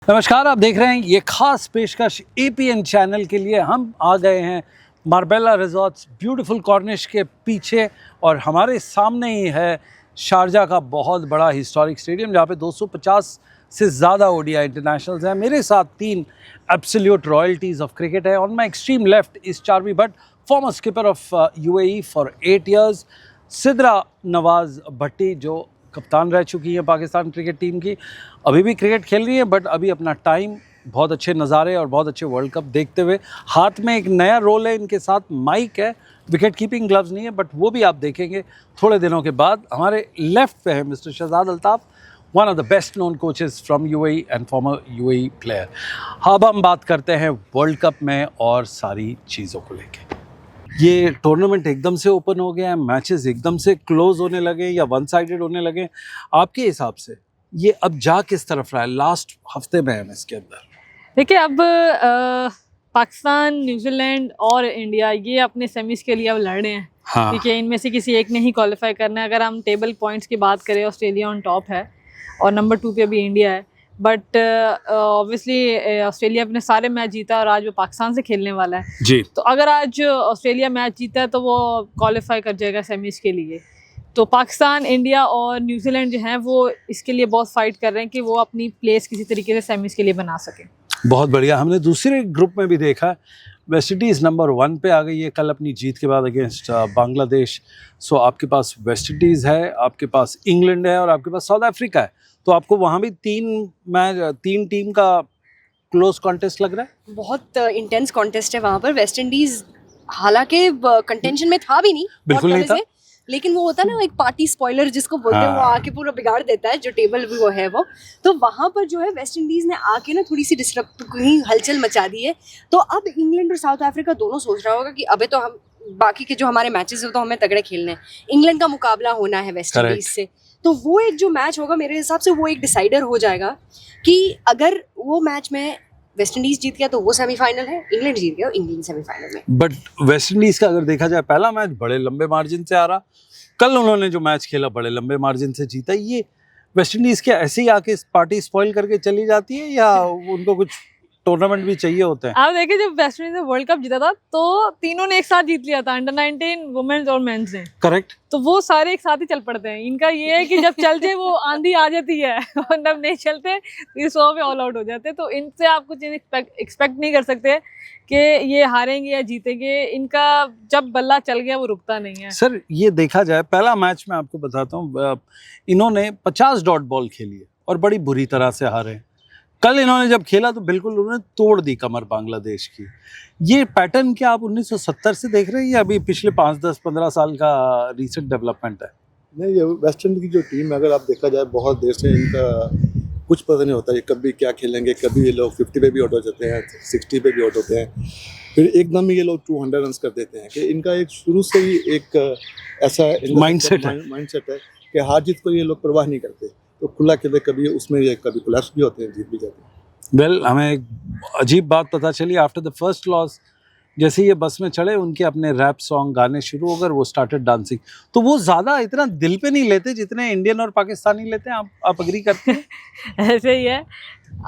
नमस्कार, आप देख रहे हैं ये खास पेशकश एपीएन चैनल के लिए। हम आ गए हैं मार्बेला रिजॉर्ट्स ब्यूटीफुल कॉर्निश के पीछे और हमारे सामने ही है शारजा का बहुत बड़ा हिस्टोरिक स्टेडियम जहाँ पे 250 से ज़्यादा ओडीआई इंटरनेशनल्स हैं। मेरे साथ तीन एब्सोल्यूट रॉयल्टीज़ ऑफ क्रिकेट है। On my extreme left is Charvi Bhatt, former skipper of UAE for 8 years, Sidra Nawaz Bhatti जो कप्तान रह चुकी है पाकिस्तान क्रिकेट टीम की, अभी भी क्रिकेट खेल रही है बट अभी अपना टाइम बहुत अच्छे नज़ारे और बहुत अच्छे वर्ल्ड कप देखते हुए। हाथ में एक नया रोल है इनके साथ, माइक है, विकेट कीपिंग ग्लव्स नहीं है बट वो भी आप देखेंगे थोड़े दिनों के बाद। हमारे लेफ्ट पे है mister Shahzad Altaf, one of the best known coaches from UAE and former UAE player. अब हम बात करते हैं वर्ल्ड कप में और सारी चीज़ों को लेके। ये टूर्नामेंट एकदम से ओपन हो गया है, मैचेस एकदम से क्लोज होने लगे या वन साइडेड होने लगे। आपके हिसाब से ये अब जा किस तरफ रहा है? लास्ट हफ्ते में है इसके अंदर। देखिए, अब पाकिस्तान, न्यूजीलैंड और इंडिया ये अपने सेमीज के लिए अब लड़ रहे हैं। हाँ। ठीक है, इनमें से किसी एक ने ही क्वालिफाई करना है। अगर हम टेबल पॉइंट्स की बात करें, ऑस्ट्रेलिया ऑन टॉप है और नंबर 2 पे अभी इंडिया है। बट ऑब्वियसली ऑस्ट्रेलिया अपने सारे मैच जीता और आज वो पाकिस्तान से खेलने वाला है जी। तो अगर आज ऑस्ट्रेलिया मैच जीता है तो वो क्वालिफाई कर जाएगा सेमीज के लिए। तो पाकिस्तान, इंडिया और न्यूजीलैंड जो हैं वो इसके लिए बहुत फाइट कर रहे हैं कि वो अपनी प्लेस किसी तरीके से सेमीज के लिए बना सकें। बहुत बढ़िया। हमने दूसरे ग्रुप में भी देखा, वेस्ट इंडीज़ नंबर 1 पे आ गई है कल अपनी जीत के बाद अगेंस्ट बांग्लादेश। सो आपके पास वेस्ट इंडीज़ है, आपके पास इंग्लैंड है और आपके पास साउथ अफ्रीका है। तो आपको वहाँ भी तीन टीम का क्लोज कॉन्टेस्ट लग रहा है। बहुत इंटेंस कॉन्टेस्ट है वहाँ पर। वेस्ट इंडीज हालांकि कंटेंशन में था भी नहीं, बिल्कुल नहीं था, लेकिन वो होता है ना एक पार्टी स्पॉइलर जिसको बोलते हैं, वो आके पूरा बिगाड़ देता है जो टेबल भी वो है वो। तो वहाँ पर जो है वेस्ट इंडीज ने आके ना थोड़ी सी डिस्टर्ब हलचल मचा दी है। तो अब इंग्लैंड और साउथ अफ्रीका दोनों सोच रहा होगा कि अबे तो हम बाकी के जो हमारे मैचेस है तो हमें तगड़े खेलने हैं, इंग्लैंड का मुकाबला होना है वेस्ट इंडीज से। तो वो एक जो मैच होगा मेरे हिसाब से वो एक डिसाइडर हो जाएगा कि अगर वो मैच में वेस्ट इंडीज जीत गया तो वो सेमीफाइनल है, इंग्लैंड जीत गया तो इंग्लैंड सेमीफाइनल में। बट वेस्ट इंडीज का अगर देखा जाए पहला मैच बड़े लंबे मार्जिन से आ रहा, कल उन्होंने जो मैच खेला बड़े लंबे मार्जिन से जीता। ये वेस्ट इंडीज क्या ऐसे ही आके पार्टी स्पॉइल करके चली जाती है या उनको कुछ टूर्नामेंट भी चाहिए होते हैं? आप देखिए, जब वेस्ट इंडीज ने वर्ल्ड कप जीता था तो तीनों ने एक साथ जीत लिया था, अंडर 19 वुमेन्स और मेंस ने। करेक्ट। तो वो सारे एक साथ ही चल पड़ते हैं। इनका ये है कि जब चल जाए वो आंधी आ जाती है और जब नहीं चलते तो ये 100 पे ऑल आउट हो जाते हैं। तो इनसे आप कुछ एक्सपेक्ट नहीं कर सकते कि ये हारेंगे या जीतेंगे। इनका जब बल्ला चल गया वो रुकता नहीं है। सर ये देखा जाए पहला मैच में आपको बताता हूँ, इन्होंने 50 डॉट बॉल खेली है और बड़ी बुरी तरह से हारे। कल इन्होंने जब खेला तो बिल्कुल उन्होंने तोड़ दी कमर बांग्लादेश की। ये पैटर्न क्या आप 1970 से देख रहे हैं या अभी पिछले 5, 10, 15 साल का रीसेंट डेवलपमेंट है? नहीं, ये वेस्ट इंडीज की जो टीम है अगर आप देखा जाए बहुत देर से इनका कुछ पता नहीं होता, ये कभी क्या खेलेंगे। कभी ये लोग 50 पे भी आउट हो जाते हैं, 60 पे भी आउट होते हैं, फिर एकदम ही ये लोग 200 रन कर देते हैं। कि इनका एक शुरू से ही एक ऐसा माइंडसेट है कि हार जीत को ये लोग परवाह नहीं करते। तो खुला खेले कभी उसमें ये कभी कोलैप्स भी होते हैं, जीत भी जाते हैं। वेल, हमें एक अजीब बात पता चली आफ्टर द फर्स्ट लॉस। जैसे ये बस में चढ़े उनके अपने रैप सॉन्ग गाने शुरू होकर वो स्टार्टेड डांसिंग। तो वो ज़्यादा इतना दिल पे नहीं लेते जितने इंडियन और पाकिस्तानी लेते हैं। आप अग्री करते हैं? ऐसे ही है।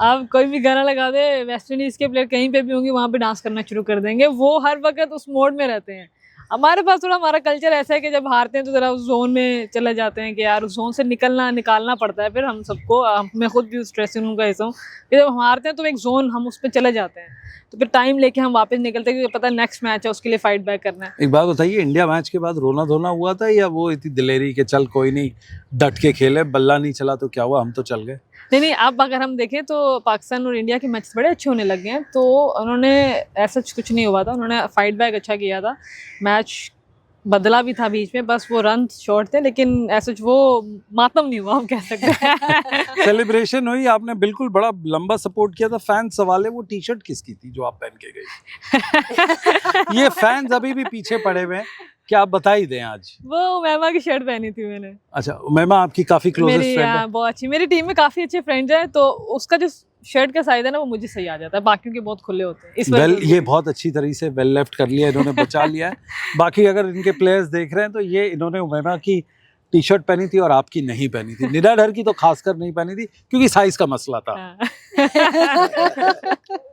आप कोई भी गाना लगा दे, वेस्ट इंडीज़ के प्लेयर कहीं पे भी होंगे वहाँ पे डांस करना शुरू कर देंगे। वो हर वक्त उस मोड में रहते हैं। हमारे पास थोड़ा हमारा कल्चर ऐसा है कि जब हारते हैं तो ज़रा उस जोन में चले जाते हैं कि यार उस जोन से निकालना पड़ता है। फिर हम सबको, मैं खुद भी उस स्ट्रेसिंग का हिस्सा हूँ कि जब हम हारते हैं तो एक जोन हम उस पर चले जाते हैं, तो फिर टाइम लेके हम वापस निकलते हैं क्योंकि पता है नेक्स्ट मैच है, उसके लिए फाइट बैक करना है। एक बात बताइए, इंडिया मैच के बाद रोना धोना हुआ था या वो इतनी दिलेरी के चल कोई नहीं डट के खेले, बल्ला नहीं चला तो क्या हुआ, हम तो चल गए? नहीं, अब अगर हम देखें तो पाकिस्तान और इंडिया के मैच बड़े अच्छे होने लग गए हैं। तो उन्होंने ऐसा कुछ नहीं हुआ था, उन्होंने फाइट बैक अच्छा किया था। मैच बदला भी था बीच में, बस वो रन शॉर्ट थे, लेकिन ऐसा वो मातम नहीं हुआ, हम कह सकते हैं। सेलिब्रेशन हुई, आपने बिल्कुल बड़ा लंबा सपोर्ट किया था। फैंस सवाल है वो टी शर्ट किसकी थी जो आप पहन के गई? ये फैंस अभी भी पीछे पड़े हुए हैं, क्या आप बता ही दें आज? वो मैमा की शर्ट पहनी थी मैंने। अच्छा, मैमा आपकी काफी क्लोजेस्ट फ्रेंड है? बहुत अच्छी, मेरी टीम में काफी अच्छे फ्रेंड्स हैं, तो उसका जो शर्ट का साइज है ना वो मुझे सही आ जाता है, बाकियों के बहुत खुले होते हैं। इस वेल, ये बहुत अच्छी तरीके से वेल लेफ्ट कर लिया इन्होंने, बचा लिया है। बाकी अगर इनके प्लेयर्स देख रहे हैं तो ये इन्होंने उमैमा की टी शर्ट पहनी थी और आपकी नहीं पहनी थी। निराधर की तो खासकर नहीं पहनी थी क्योंकि साइज का मसला था। हाँ।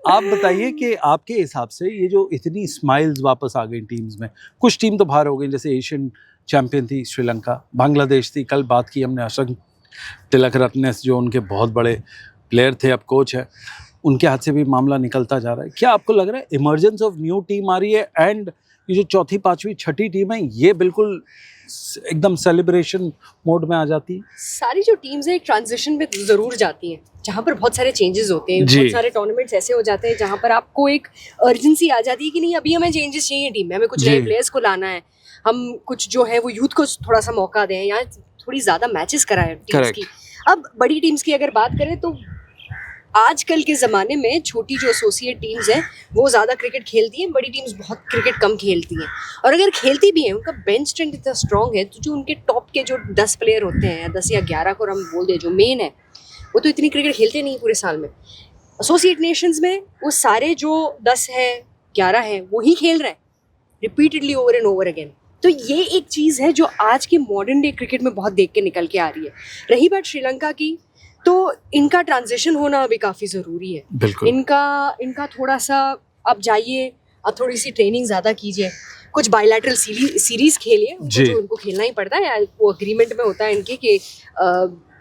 आप बताइए कि आपके हिसाब से ये जो इतनी स्माइल्स वापस आ गई टीम्स में, कुछ टीम तो बाहर हो गई, जैसे एशियन चैंपियन थी श्रीलंका, बांग्लादेश थी, कल बात की हमने अशंक तिलक रत्ने जो उनके बहुत बड़े प्लेयर थे, अब कोच है, उनके हाथ से भी मामला निकलता जा रहा है। क्या आपको लग रहा है इमर्जेंस ऑफ न्यू टीम आ रही है, एंड ये जो चौथी पांचवी छठी टीम है ये बिल्कुल एकदम सेलिब्रेशन मोड में आ जाती है? सारी जो टीम्स हैं एक ट्रांजिशन में जरूर जाती हैं, जहाँ पर बहुत सारे चेंजेस होते हैं, जी। बहुत सारे टूर्नामेंट्स ऐसे हो जाते हैं जहाँ पर आपको एक अर्जेंसी आ जाती है कि नहीं अभी हमें चेंजेस चाहिए टीम में, हमें कुछ जी। नए प्लेयर्स को लाना है, हम कुछ जो है वो यूथ को थोड़ा सा मौका दें या थोड़ी ज़्यादा मैचेस कराएं टीम्स Correct. की। अब बड़ी टीम्स की अगर बात करें तो आजकल के ज़माने में छोटी जो एसोसिएट टीम्स हैं वो ज़्यादा क्रिकेट खेलती हैं, बड़ी टीम्स बहुत क्रिकेट कम खेलती हैं, और अगर खेलती भी हैं उनका बेंच स्ट्रेंथ इतना स्ट्रॉन्ग है तो जो उनके टॉप के जो 10 प्लेयर होते हैं, 10 या 11 को हम बोल दें जो मेन है, वो तो इतनी क्रिकेट खेलते नहीं पूरे साल में। एसोसिएट नेशंस में वो सारे जो 10 है 11 हैं वो ही खेल रहे हैं repeatedly over and over again. तो ये एक चीज़ है जो आज के मॉडर्न डे क्रिकेट में बहुत देख के निकल के आ रही है। रही बात श्रीलंका की, तो इनका ट्रांजिशन होना अभी काफ़ी ज़रूरी है। बिल्कुल। इनका थोड़ा सा आप जाइए, आप थोड़ी सी ट्रेनिंग ज़्यादा कीजिए, कुछ बायलैटरल सीरीज खेलिए, जी। जो उनको खेलना ही पड़ता है, वो एग्रीमेंट में होता है इनके कि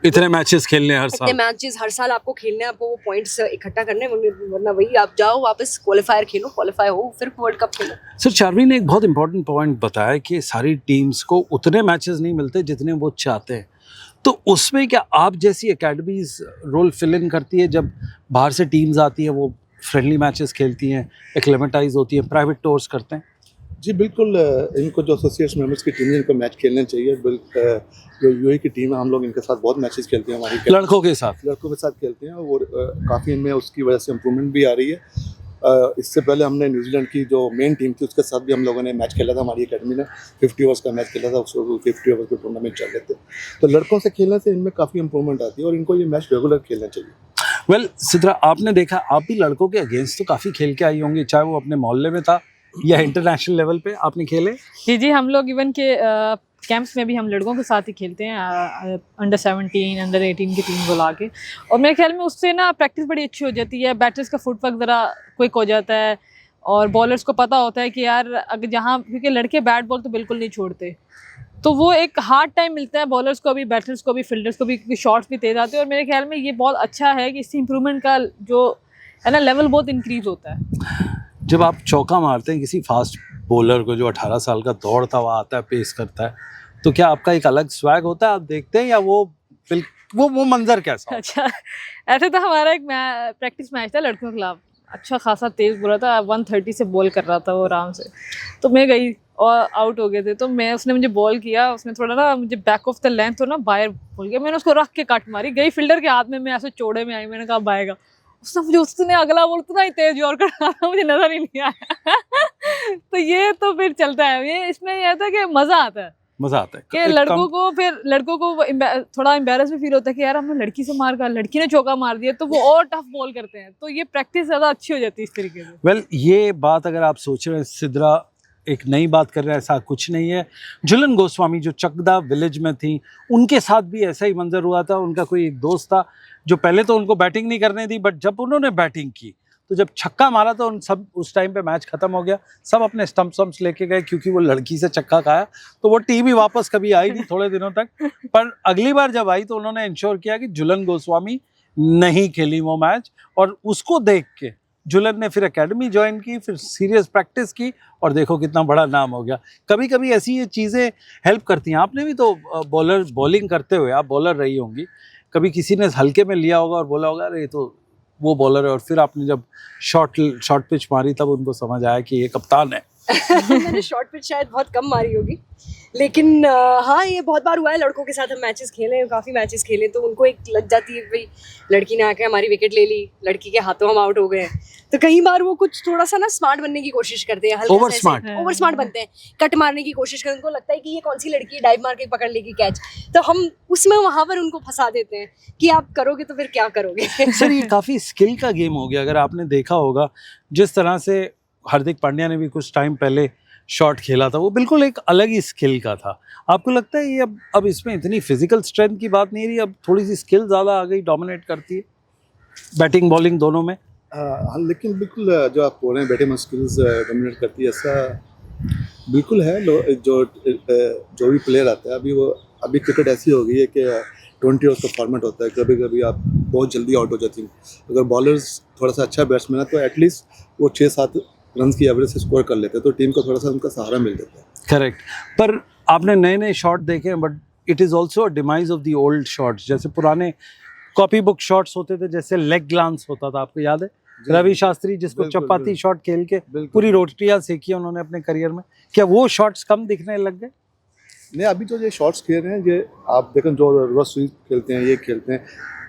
इतने मैचेस खेलने हर इतने साल। मैचेस हर साल आपको खेलने हैं, आपको वो पॉइंट्स इकट्ठा करने हैं, वरना वही आप जाओ वापस क्वालिफायर खेलो, क्वालिफाई हो फिर वर्ल्ड कप खेलो। सर चार्वी ने एक बहुत इंपॉर्टेंट पॉइंट बताया कि सारी टीम्स को उतने मैचेस नहीं मिलते जितने वो चाहते हैं, तो उसमें क्या आप जैसी एकेडमीज रोल फिल इन करती है? जब बाहर से टीम्स आती हैं वो फ्रेंडली मैचेस खेलती हैं, एक्लेमेटाइज होती हैं, प्राइवेट टूर्स करते हैं? जी बिल्कुल, इनको जो एसोसिएशन मेंबर्स की टीम है इनको मैच खेलने चाहिए। जो यूएई की टीम है हम लोग इनके साथ बहुत मैचेस खेलते हैं, हमारी लड़कों के साथ खेलते हैं, और काफ़ी इनमें उसकी वजह से इम्प्रूवमेंट भी आ रही है। इससे पहले हमने न्यूजीलैंड की जो मेन टीम थी उसके साथ भी हम लोगों ने मैच खेला था, हमारी एकेडमी ने 50 ओवर्स का मैच खेला था, उसको 50 ओवर के टूर्नामेंट चल रहे थे। तो लड़कों से खेलने से इनमें काफ़ी इंप्रूवमेंट आती है और इनको ये मैच रेगुलर खेलना चाहिए। वेल सिद्रा, आपने देखा, आप भी लड़कों के अगेंस्ट तो काफ़ी खेल के आई होंगी, चाहे वो अपने मोहल्ले में था या इंटरनेशनल लेवल पे आपने खेले? जी, हम लोग इवन के कैंप्स में भी हम लड़कों के साथ ही खेलते हैं, अंडर 17 अंडर 18 की टीम बुला के, और मेरे ख्याल में उससे ना प्रैक्टिस बड़ी अच्छी हो जाती है, बैटर्स का फुटवर्क ज़रा क्विक हो जाता है, और बॉलर्स को पता होता है कि यार अगर जहाँ, क्योंकि लड़के बैट बॉल तो बिल्कुल नहीं छोड़ते, तो वो एक हार्ड टाइम मिलता है बॉलर्स को भी, बैटर्स को भी, फील्डर्स को भी, क्योंकि शॉट्स भी तेज आते हैं, और मेरे ख्याल में ये बहुत अच्छा है कि इससे इंप्रूवमेंट का जो है ना लेवल बहुत इंक्रीज होता है। जब आप चौका मारते हैं किसी फास्ट बॉलर को जो 18 साल का दौड़ता हुआ आता है, पेस करता है, तो क्या आपका एक अलग स्वैग होता है, आप देखते हैं, या वो मंजर कैसा होता है? अच्छा, ऐसे तो हमारा एक प्रैक्टिस मैच था लड़कों के खिलाफ, अच्छा खासा तेज बोला था, 130 से बॉल कर रहा था वो आराम से, तो मैं गई और आउट हो गए थे, तो उसने मुझे बॉल किया, उसने थोड़ा ना मुझे बैक ऑफ द लेंथ हो ना बाहर बोल गया, मैंने उसको रख के कट मारी, गई फील्डर के हाथ में, मैं ऐसे चौड़े में आई, मैंने कहा अब आएगा, उसने अगला बॉल इतना ही तेज और करना मुझे नजर ही नहीं आया। तो ये तो फिर चलता है, ये इसमें ये आता है कि मजा आता है कि एक लड़कों को थोड़ा एम्बैरस भी फील होता है कि यार हमने लड़की से मार कर, लड़की ने चौका मार दिया, तो वो और टफ बॉल करते हैं, तो ये प्रैक्टिस ज्यादा अच्छी हो जाती है इस तरीके से। वेल ये बात अगर आप सोच रहे हैं सिद्रा एक नई बात कर रहे हैं, ऐसा कुछ नहीं है। झूलन गोस्वामी जो चकदा विलेज में थी, उनके साथ भी ऐसा ही मंजर हुआ था। उनका कोई एक दोस्त था जो पहले तो उनको बैटिंग नहीं करने दी, बट जब उन्होंने बैटिंग की तो जब छक्का मारा तो उन सब, उस टाइम पे मैच खत्म हो गया, सब अपने स्टम्प्स लेके गए क्योंकि वो लड़की से छक्का खाया। तो वो टीम ही वापस कभी आई नहीं थोड़े दिनों तक, पर अगली बार जब आई तो उन्होंने इंश्योर किया कि झूलन गोस्वामी नहीं खेली वो मैच, और उसको देख के झूलन ने फिर एकेडमी ज्वाइन की, फिर सीरियस प्रैक्टिस की, और देखो कितना बड़ा नाम हो गया। कभी कभी ऐसी ये चीज़ें हेल्प करती हैं। आपने भी तो बॉलिंग करते हुए, आप बॉलर रही होंगी, कभी किसी ने हल्के में लिया होगा और बोला होगा अरे ये तो वो बॉलर है, और फिर आपने जब शॉर्ट पिच मारी तब उनको समझ आया कि ये कप्तान है। मैंने शॉर्ट पिच शायद बहुत कम मारी होगी, लेकिन हाँ ये बहुत बार हुआ है, लड़कों के साथ हम मैचेस खेले, काफ़ी मैचेस खेले, तो उनको एक लग जाती है भाई लड़की ने आके हमारी विकेट ले ली, लड़की के हाथों हम आउट हो गए। तो कई बार वो कुछ थोड़ा सा ना स्मार्ट बनने की कोशिश करते हैं, ओवर स्मार्ट बनते हैं, कट मारने की कोशिश करते हैं, उनको लगता है कि ये कौन सी लड़की डाइव मार के पकड़ लेगी कैच, तो हम उसमें वहाँ पर उनको फंसा देते हैं कि आप करोगे तो फिर क्या करोगे। सर ये काफ़ी स्किल का गेम हो गया। अगर आपने देखा होगा जिस तरह से हार्दिक पांड्या ने भी कुछ टाइम पहले शॉट खेला था वो बिल्कुल एक अलग ही स्किल का था। आपको लगता है ये अब इसमें इतनी फिजिकल स्ट्रेंथ की बात नहीं रही, अब थोड़ी सी स्किल ज़्यादा आ गई, डोमिनेट करती है बैटिंग बॉलिंग दोनों में? हाँ, लेकिन बिल्कुल जो आप बोल रहे हैं बैटिंग में स्किल्स डोमिनेट करती है, ऐसा बिल्कुल है। जो भी प्लेयर आता है अभी क्रिकेट ऐसी हो गई है कि 20 ओवर्स का फॉर्मेट होता है, कभी कभी आप बहुत जल्दी आउट हो जाती हैं। अगर बॉलर्स थोड़ा सा अच्छा बैट्समैन है तो एटलीस्ट वो 6-7 रन की एवरेज से स्कोर कर लेते हैं, तो टीम को थोड़ा सा उनका सहारा मिल जाता है। करेक्ट। पर आपने नए नए शॉट देखे हैं, but it is also a demise of the old shots. जैसे पुराने कॉपी बुक शॉट्स होते थे, जैसे लेग ग्लांस होता था, आपको याद है? रवि शास्त्री जिसको बिल्कुल, चपाती बिल्कुल। शॉट खेल के बिल्कुल। पूरी रोटियां सेकी उन्होंने अपने करियर में, क्या वो शॉट्स कम दिखने लग गए? नहीं, अभी जो ये शॉट्स खेल रहे हैं, ये आप देखें जो रिवर्स स्वीप खेलते हैं, ये खेलते हैं,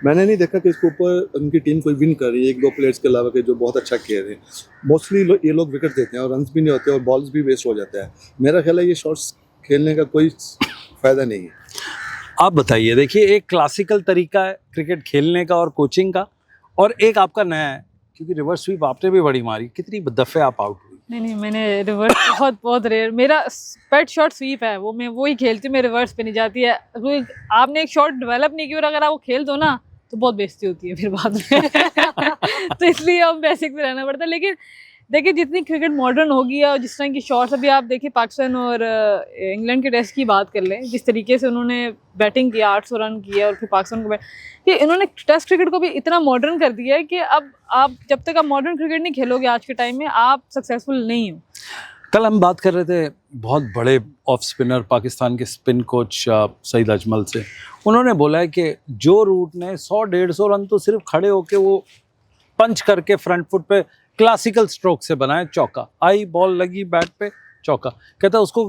मैंने नहीं देखा कि इसके ऊपर उनकी टीम कोई विन कर रही है 1-2 प्लेयर्स के अलावा के जो बहुत अच्छा खेल रहे हैं। मोस्टली ये लोग विकेट देते हैं और रन्स भी नहीं होते और बॉल्स भी वेस्ट हो जाता है। मेरा ख्याल है ये शॉट्स खेलने का कोई फ़ायदा नहीं है। आप बताइए, देखिए एक क्लासिकल तरीका है क्रिकेट खेलने का और कोचिंग का, और एक आपका नया है, क्योंकि रिवर्स स्वीप आपने भी बड़ी मारी, कितनी दफ़े आप आउट हुई? नहीं, मैंने रिवर्स बहुत रेयर, मेरा पेट शॉट स्वीप है, वो मैं वही खेलती हूँ, मैं रिवर्स पे नहीं जाती है। आपने एक शॉट डेवलप नहीं किया और अगर आप वो खेल दो ना तो बहुत बेइज्जती होती है फिर बाद में तो इसलिए हम बेसिक से रहना पड़ता है। लेकिन देखिए जितनी क्रिकेट मॉडर्न होगी और जिस तरह की शॉट्स, अभी आप देखिए पाकिस्तान और इंग्लैंड के टेस्ट की बात कर लें, जिस तरीके से उन्होंने बैटिंग किया, 800 रन किया और फिर पाकिस्तान को कि इन्होंने टेस्ट क्रिकेट को भी इतना मॉडर्न कर दिया है कि अब आप जब तक आप मॉडर्न क्रिकेट नहीं खेलोगे आज के टाइम में, आप सक्सेसफुल नहीं हो। कल हम बात कर रहे थे बहुत बड़े ऑफ स्पिनर पाकिस्तान के स्पिन कोच सईद अजमल से। उन्होंने बोला है कि जो रूट ने 100-150 रन तो सिर्फ खड़े होके वो पंच करके फ्रंट फुट पे क्लासिकल स्ट्रोक से बनाए, चौका आई, बॉल लगी बैट पे, चौका। कहता उसको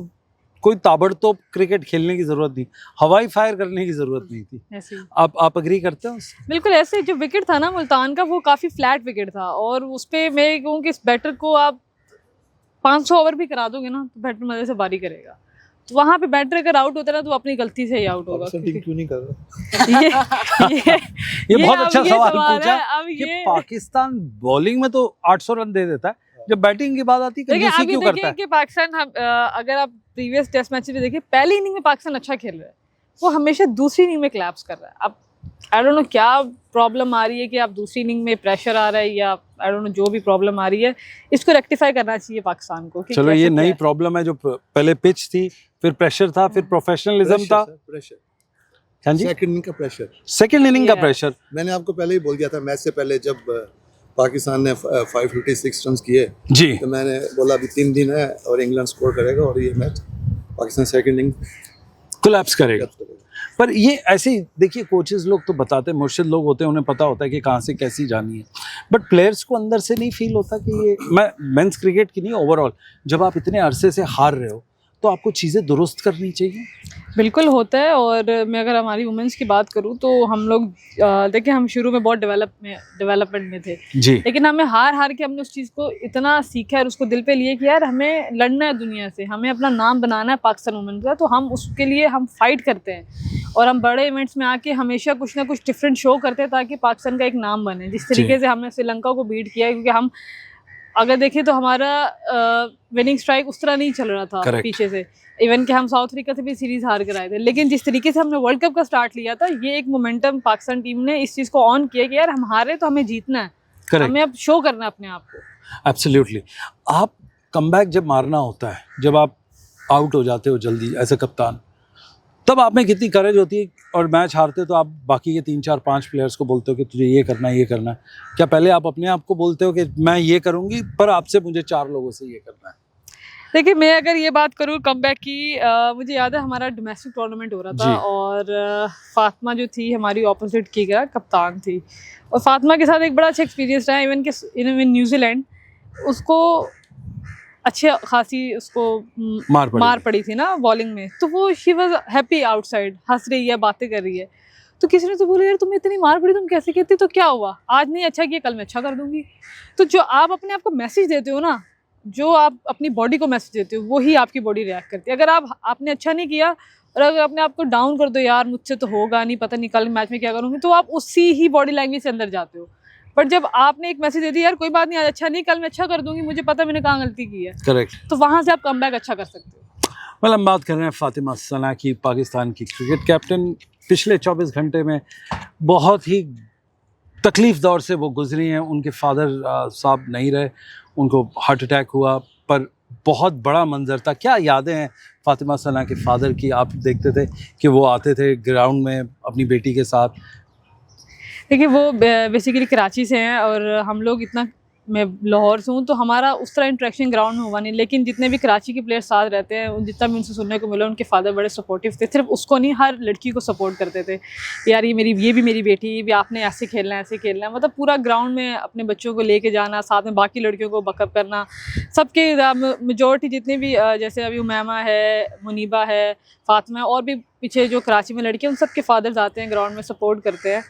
कोई ताबड़तोड़ क्रिकेट खेलने की जरूरत नहीं, हवाई फायर करने की जरूरत नहीं थी। ऐसे ही। आप अग्री करते हो? बिल्कुल ऐसे। जो विकेट था ना मुल्तान का, वो काफ़ी फ्लैट विकेट था और उस पर मैं कहूँ कि इस बैटर को आप 500 ओवर भी करा दोगे ना तो बैटर मजे से बारी करेगा। तो वहाँ पे बैटर अगर आउट होता है ना तो अपनी गलती से ही आउट होगा। टीम क्यों नहीं कर रहा? ये बहुत अच्छा सवाल पूछा कि पाकिस्तान बॉलिंग में तो 800 रन दे देता है, जब बैटिंग की बात आती है कंजूसी क्यों करता है? कि पाकिस्तान अगर आप प्रीवियस टेस्ट मैच में देखिए, पहली इनिंग में पाकिस्तान अच्छा खेल रहा है, वो हमेशा दूसरी इनिंग में क्लैप्स कर रहा है। अब आई डोंट नो क्या प्रॉब्लम आ रही है कि आप दूसरी इनिंग में प्रेशर आ रहा है, या आई डोंट नो जो भी प्रॉब्लम आ रही है, इसको रेक्टिफाई करना चाहिए पाकिस्तान को। चलो ये नई प्रॉब्लम है, जो पहले पिच थी, फिर प्रेशर था, फिर प्रोफेशनलिज्म था। प्रेशर, हाँ जी, सेकंड इनिंग का प्रेशर, सेकंड इनिंग का प्रेशर। मैंने आपको पहले ही बोल दिया था मैच से पहले, जब पाकिस्तान ने 556 रन किए जी, तो मैंने बोला अभी 3 दिन है और इंग्लैंड स्कोर करेगा और ये match Pakistan second inning collapse करेगा। पर ये ऐसे ही देखिए, कोचेस लोग तो बताते हैं, मुर्शिद लोग होते हैं, उन्हें पता होता है कि कहाँ से कैसी जानी है, बट प्लेयर्स को अंदर से नहीं फील होता कि ये, मैं मेंस क्रिकेट की नहीं, ओवरऑल जब आप इतने अरसे से हार रहे हो तो आपको चीज़ें दुरुस्त करनी चाहिए। बिल्कुल होता है। और मैं अगर हमारी वुमेंस की बात करूं तो हम लोग देखिए, हम शुरू में बहुत डेवलपमेंट में थे जी, लेकिन हमें हार के हमने उस चीज़ को इतना सीखा और उसको दिल पे लिए कि यार हमें लड़ना है दुनिया से, हमें अपना नाम बनाना है पाकिस्तान वुमेन का, तो हम उसके लिए हम फाइट करते हैं और हम बड़े इवेंट्स में आके हमेशा कुछ ना कुछ डिफरेंट शो करते हैं ताकि पाकिस्तान का एक नाम बने। जिस तरीके से हमने श्रीलंका को बीट किया है, क्योंकि हम अगर देखें तो हमारा विनिंग स्ट्राइक उस तरह नहीं चल रहा था Correct. पीछे से, इवन कि हम साउथ अफ्रीका से भी सीरीज हार कर आए थे, लेकिन जिस तरीके से हमने वर्ल्ड कप का स्टार्ट लिया था, ये एक मोमेंटम पाकिस्तान टीम ने इस चीज़ को ऑन किया कि यार हम हारे तो हमें जीतना है, करेक्ट, हमें अब शो करना है अपने आप को। एब्सोल्युटली। आप कमबैक जब मारना होता है, जब आप आउट हो जाते हो जल्दी एज अ कप्तान, तब आप में कितनी करेज होती है, और मैच हारते हो तो आप बाकी के 3-4-5 प्लेयर्स को बोलते हो कि तुझे ये करना है, ये करना है? क्या पहले आप अपने आप को बोलते हो कि मैं ये करूँगी पर आपसे मुझे 4 लोगों से ये करना है? देखिए, मैं अगर ये बात करूँ कमबैक की, मुझे याद है हमारा डोमेस्टिक टूर्नामेंट हो रहा था और फातिमा जो थी हमारी ऑपोजिट की कप्तान थी, और फातिमा के साथ एक बड़ा अच्छा एक्सपीरियंस रहा। इवन न्यूजीलैंड उसको अच्छी खासी उसको मार पड़ी थी ना बॉलिंग में, तो वो शी वाज हैप्पी आउटसाइड, हंस रही है, बातें कर रही है। तो किसी ने तो बोला यार तुम्हें इतनी मार पड़ी, तुम कैसे कहती? तो क्या हुआ, आज नहीं अच्छा किया कल मैं अच्छा कर दूंगी। तो जो आप अपने आप को मैसेज देते हो ना, जो आप अपनी बॉडी को मैसेज देते हो, वही आपकी बॉडी रिएक्ट करती है। अगर आपने अच्छा नहीं किया और अगर अपने आप को डाउन कर दो, यार मुझसे तो होगा नहीं, पता नहीं कल मैच में क्या करूँगी, तो आप उसी ही बॉडी लैंग्वेज से अंदर जाते हो। बट जब आपने एक मैसेज दे दिया यार कोई बात नहीं आज अच्छा नहीं कल मैं अच्छा कर दूंगी, मुझे पता मैंने कहाँ गलती की है, करेक्ट। तो वहां से आप कमबैक अच्छा कर सकते हो। वेल, हम बात कर रहे हैं फातिमा सना की, पाकिस्तान की क्रिकेट कैप्टन। पिछले 24 घंटे में बहुत ही तकलीफ दौर से वो गुजरी हैं। उनके फादर साहब नहीं रहे, उनको हार्ट अटैक हुआ, पर बहुत बड़ा मंजर था। क्या यादें हैं फातिमा सना के फादर की? आप देखते थे कि वो आते थे ग्राउंड में अपनी बेटी के साथ? देखिए वो बेसिकली कराची से हैं और हम लोग इतना, मैं लाहौर से हूँ तो हमारा उस तरह इंटरेक्शन ग्राउंड में हुआ नहीं, लेकिन जितने भी कराची के प्लेयर्स साथ रहते हैं जितना भी उनसे सुनने को मिला उनके फादर बड़े सपोर्टिव थे। सिर्फ उसको नहीं, हर लड़की को सपोर्ट करते थे, यार ये भी मेरी बेटी, ये भी आपने ऐसे खेलना है ऐसे खेलना है। मतलब पूरा ग्राउंड में अपने बच्चों को लेके जाना, साथ में बाकी लड़कियों को बकअप करना, सबके मेजॉरिटी जितने भी जैसे अभी उमैमा है, मुनीबा है, फातिमा और भी पीछे जो कराची में लड़कियाँ, उन सबके फादर्स आते हैं ग्राउंड में सपोर्ट करते हैं।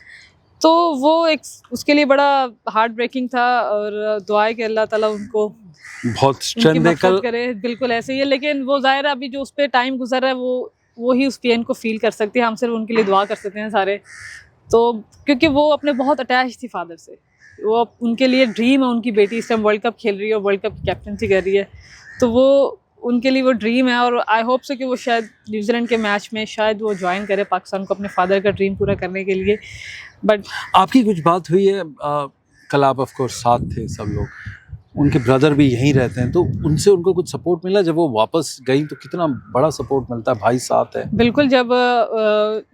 तो वो एक उसके लिए बड़ा हार्ट ब्रेकिंग था और दुआ है कि अल्लाह ताला उनको बहुत स्ट्रेंथ देकर करे। बिल्कुल ऐसे ही है, लेकिन वो जाहिर है अभी जो उस पर टाइम गुजर रहा है वो ही उस पेन को फील कर सकती है। हम सिर्फ उनके लिए दुआ कर सकते हैं सारे, तो क्योंकि वो अपने बहुत अटैच थी फादर से, वो उनके लिए ड्रीम है उनकी बेटी इस टाइम वर्ल्ड कप खेल रही है और वर्ल्ड कप की कैप्टनसी कर रही है, तो वो उनके लिए वो ड्रीम है। और आई होप से कि वो शायद न्यूजीलैंड के मैच में शायद वो ज्वाइन करे पाकिस्तान को अपने फादर का ड्रीम पूरा करने के लिए। बट आपकी कुछ बात हुई है? कल आप ऑफ कोर्स साथ थे सब लोग, उनके ब्रदर भी यहीं रहते हैं, तो उनसे उनको कुछ सपोर्ट मिला जब वो वापस गई? तो कितना बड़ा सपोर्ट मिलता है, भाई साथ है। बिल्कुल, जब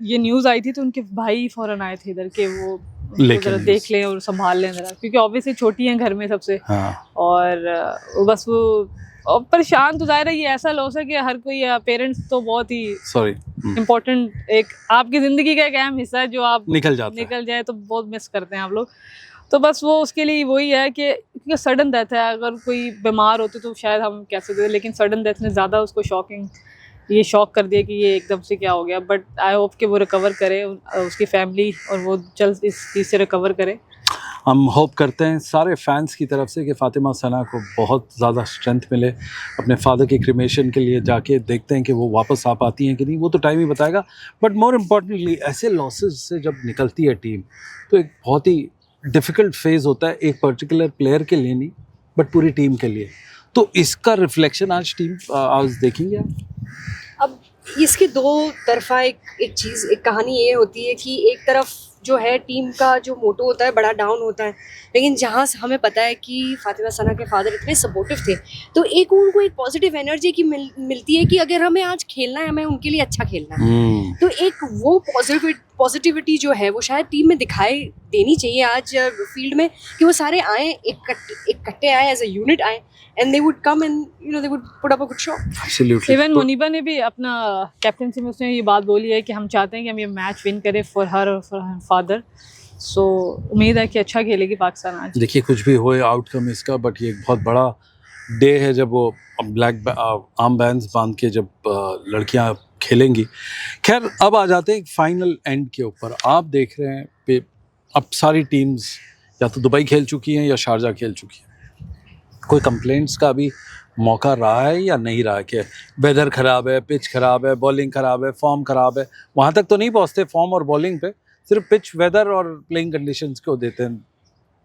ये न्यूज़ आई थी तो उनके भाई फ़ौरन आए थे इधर के वो जरा देख लें और संभाल लें जरा, क्योंकि ऑब्वियसली छोटी हैं घर में सबसे। हाँ। और बस वो और परेशान तो जाहिर है, ये ऐसा लॉस है कि हर कोई पेरेंट्स तो बहुत ही इम्पोर्टेंट एक आपकी ज़िंदगी का एक अहम हिस्सा है जो आप निकल जाए तो बहुत मिस करते हैं आप लोग। तो बस वो उसके लिए वही है कि क्योंकि सडन डेथ है, अगर कोई बीमार होते तो शायद हम कह सकते थे, लेकिन सडन डेथ ने ज़्यादा उसको ये शॉक कर दिया कि ये एकदम से क्या हो गया। बट आई होप कि वो रिकवर करे, उसकी फैमिली, और वो जल्द इस चीज़ से रिकवर करे। हम होप करते हैं सारे फैंस की तरफ से कि फातिमा सना को बहुत ज़्यादा स्ट्रेंथ मिले। अपने फादर के क्रिमेशन के लिए जाके देखते हैं कि वो वापस आ पाती हैं कि नहीं, वो तो टाइम ही बताएगा। बट मोर इम्पॉर्टेंटली ऐसे लॉसेस से जब निकलती है टीम तो एक बहुत ही डिफ़िकल्ट फेज़ होता है, एक पर्टिकुलर प्लेयर के लिए नहीं बट पूरी टीम के लिए। तो इसका रिफ्लेक्शन आज देखेंगे आप? अब इसके दो तरफा एक चीज़, एक कहानी ये होती है कि एक तरफ जो है टीम का जो मोटो होता है बड़ा डाउन होता है, लेकिन जहाँ से हमें पता है कि फातिमा सना के फादर इतने सपोर्टिव थे तो एक उनको एक पॉजिटिव एनर्जी की मिलती है कि अगर हमें आज खेलना है, हमें उनके लिए अच्छा खेलना है। तो एक वो पॉजिटिविटी जो है वो शायद टीम में दिखाई देनी चाहिए आज फील्ड में, कि वो सारे आए इकट्ठे आए, एज अ यूनिट आए, and they would come and they would put up a good show. Absolutely. Even Muneeba ने भी अपना कैप्टनसी में उसने ये बात बोली है कि हम चाहते हैं कि हम ये मैच विन करें फॉर हर फादर। सो उम्मीद है कि अच्छा खेलेगी पाकिस्तान आज। देखिए कुछ भी होए आउटकम इसका, बट ये एक बहुत बड़ा डे है जब वो ब्लैक आर्म बैंड्स बांध के जब लड़कियां खेलेंगी। खैर अब आ जाते हैं फाइनल एंड के ऊपर। आप देख रहे हैं अब सारी टीम्स या तो दुबई खेल चुकी हैं या शारजा खेल चुकी हैं। कोई कंप्लेंट्स का भी मौका रहा है या नहीं रहा कि वेदर ख़राब है, पिच ख़राब है, बॉलिंग ख़राब है, फॉर्म ख़राब है? वहाँ तक तो नहीं पहुँचते फॉर्म और बॉलिंग पे, सिर्फ पिच, वेदर और प्लेइंग कंडीशंस को देते हैं।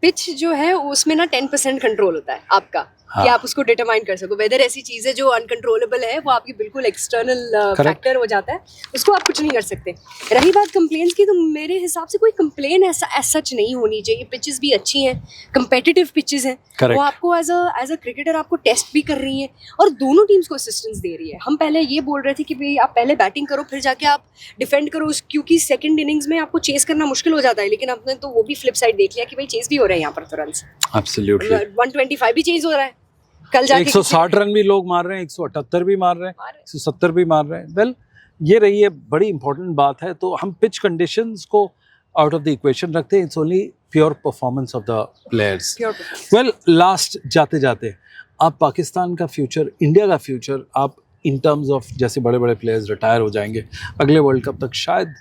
पिच जो है उसमें ना 10% कंट्रोल होता है आपका, हाँ। कि आप उसको डिटरमाइन कर सको। वेदर ऐसी चीज़ है जो अनकंट्रोलेबल है, वो आपकी बिल्कुल एक्सटर्नल फैक्टर हो जाता है, उसको आप कुछ नहीं कर सकते। रही बात कंप्लेंट्स की, तो मेरे हिसाब से कोई कंप्लेन ऐसा सच नहीं होनी चाहिए। पिचेस भी अच्छी हैं, कंपेटिटिव पिचेस हैं, वो आपको एज अ क्रिकेटर आपको टेस्ट भी कर रही हैं और दोनों टीम्स को असिस्टेंस दे रही है। हम पहले ये बोल रहे थे कि भाई आप पहले बैटिंग करो फिर जाके आप डिफेंड करो, क्योंकि सेकंड इनिंग्स में आपको चेस करना मुश्किल हो जाता है, लेकिन हमने तो वो भी फ्लिप साइड देख लिया कि भाई चेस भी हो रहा है यहाँ पर तो रन्स। एब्सोल्युटली 125 भी चेस हो रहा है, कल जाके 160 रन भी लोग मार रहे हैं, 178 भी मार रहे हैं, 170 भी मार रहे हैं। वेल ये रही है बड़ी इंपॉर्टेंट बात है। तो हम पिच कंडीशंस को आउट ऑफ द इक्वेशन रखते हैं, it's only pure performance of the players. Well last जाते जाते आप पाकिस्तान का फ्यूचर, इंडिया का फ्यूचर, आप इन टर्म्स ऑफ जैसे बड़े बड़े प्लेयर्स रिटायर हो जाएंगे अगले वर्ल्ड कप तक, शायद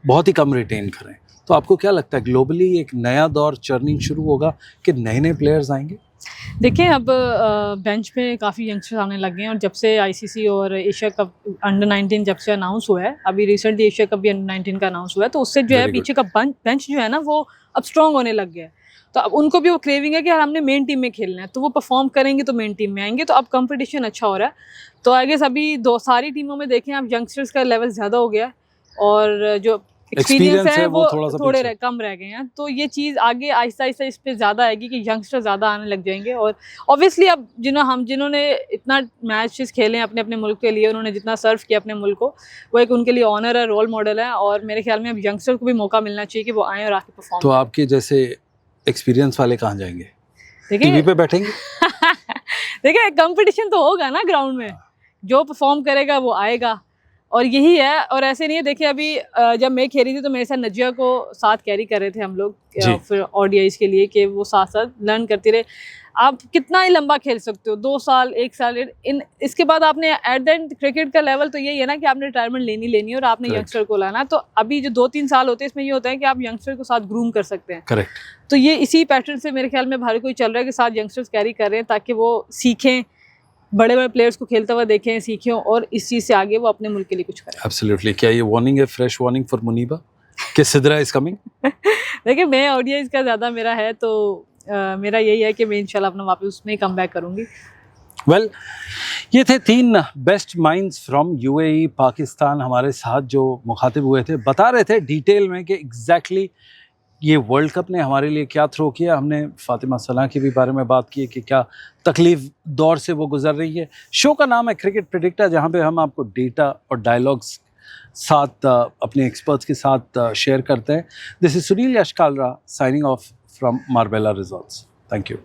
बहुत ही कम रिटेन करें, तो आपको क्या लगता है ग्लोबली एक नया दौर चर्निंग शुरू होगा कि नए नए प्लेयर्स आएंगे? देखिए अब बेंच पे काफ़ी यंगस्टर्स आने लगे हैं, और जब से आईसीसी और एशिया कप अंडर 19 जब से अनाउंस हुआ है, अभी रिसेंटली एशिया कप भी अंडर 19 का अनाउंस हुआ है, तो उससे जो है पीछे का बेंच जो है ना वो अब स्ट्रॉन्ग होने लग गया है। तो अब उनको भी वो क्रेविंग है कि यार हमने मेन टीम में खेलना है, तो वो परफॉर्म करेंगे तो मेन टीम में आएंगे। तो अब कंपटीशन अच्छा हो रहा है। तो आई गेस अभी सारी टीमों में देखें आप, यंगस्टर्स का लेवल ज़्यादा हो गया है और जो एक्सपीरियंस है वो थोड़े कम रह गए हैं। तो ये चीज़ आगे आहिस्ता आहिस्ता इस पे ज़्यादा आएगी कि यंगस्टर ज़्यादा आने लग जाएंगे। और ऑब्वियसली अब जिन्होंने इतना मैचेस खेले हैं अपने अपने मुल्क के लिए, उन्होंने जितना सर्व किया अपने मुल्क को, वो एक उनके लिए ऑनर है, रोल मॉडल है। और मेरे ख्याल में अब यंगस्टर को भी मौका मिलना चाहिए कि वो आएँ और आके परफॉर्म। तो आपके जैसे एक्सपीरियंस वाले कहाँ जाएंगे? टीवी पे बैठेंगे? देखिए कंपटीशन तो होगा ना ग्राउंड में, जो परफॉर्म करेगा वो आएगा और यही है। और ऐसे नहीं है, देखिए अभी जब मैं खेल रही थी तो मेरे साथ नजिया को साथ कैरी कर रहे थे हम लोग फिर ODIs के लिए, कि वो साथ साथ लर्न करती रहे। आप कितना ही लंबा खेल सकते हो, 2 साल 1 साल इसके बाद आपने एट द एंड क्रिकेट का लेवल तो यही है ना कि आपने रिटायरमेंट लेनी है और आपने यंगस्टर को लाना। तो अभी जो 2-3 साल होते हैं इसमें ये होता है कि आप यंगस्टर को साथ ग्रूम कर सकते हैं। करेक्ट। तो ये इसी पैटर्न से मेरे ख्याल में हर कोई चल रहा है कि साथ यंगस्टर्स कैरी कर रहे हैं ताकि वो सीखें, बड़े बड़े प्लेयर्स को खेलते हुए देखें, सीखें और इस चीज़ से आगे वो अपने मुल्क के लिए कुछ करें। एब्सोल्युटली। क्या ये वार्निंग है, फ्रेश वार्निंग फॉर मुनीबा कि सिद्रा इज कमिंग? देखिए मैं ODIs का ज़्यादा मेरा है, तो मेरा यही है कि मैं इंशाल्लाह अपना वापस उसमें ही कम बैक करूँगी। वेल, ये थे 3 best minds from UAE Pakistan हमारे साथ जो मुखातिब हुए थे, बता रहे थे डिटेल में कि एग्जैक्टली ये वर्ल्ड कप ने हमारे लिए क्या थ्रो किया। हमने फातिमा सना के भी बारे में बात की कि क्या तकलीफ दौर से वो गुजर रही है। शो का नाम है क्रिकेट प्रेडिक्टर, जहाँ पे हम आपको डेटा और डायलॉग्स साथ अपने एक्सपर्ट्स के साथ शेयर करते हैं। This is Sunil Yashkalra signing off from Marbella resorts. Thank you.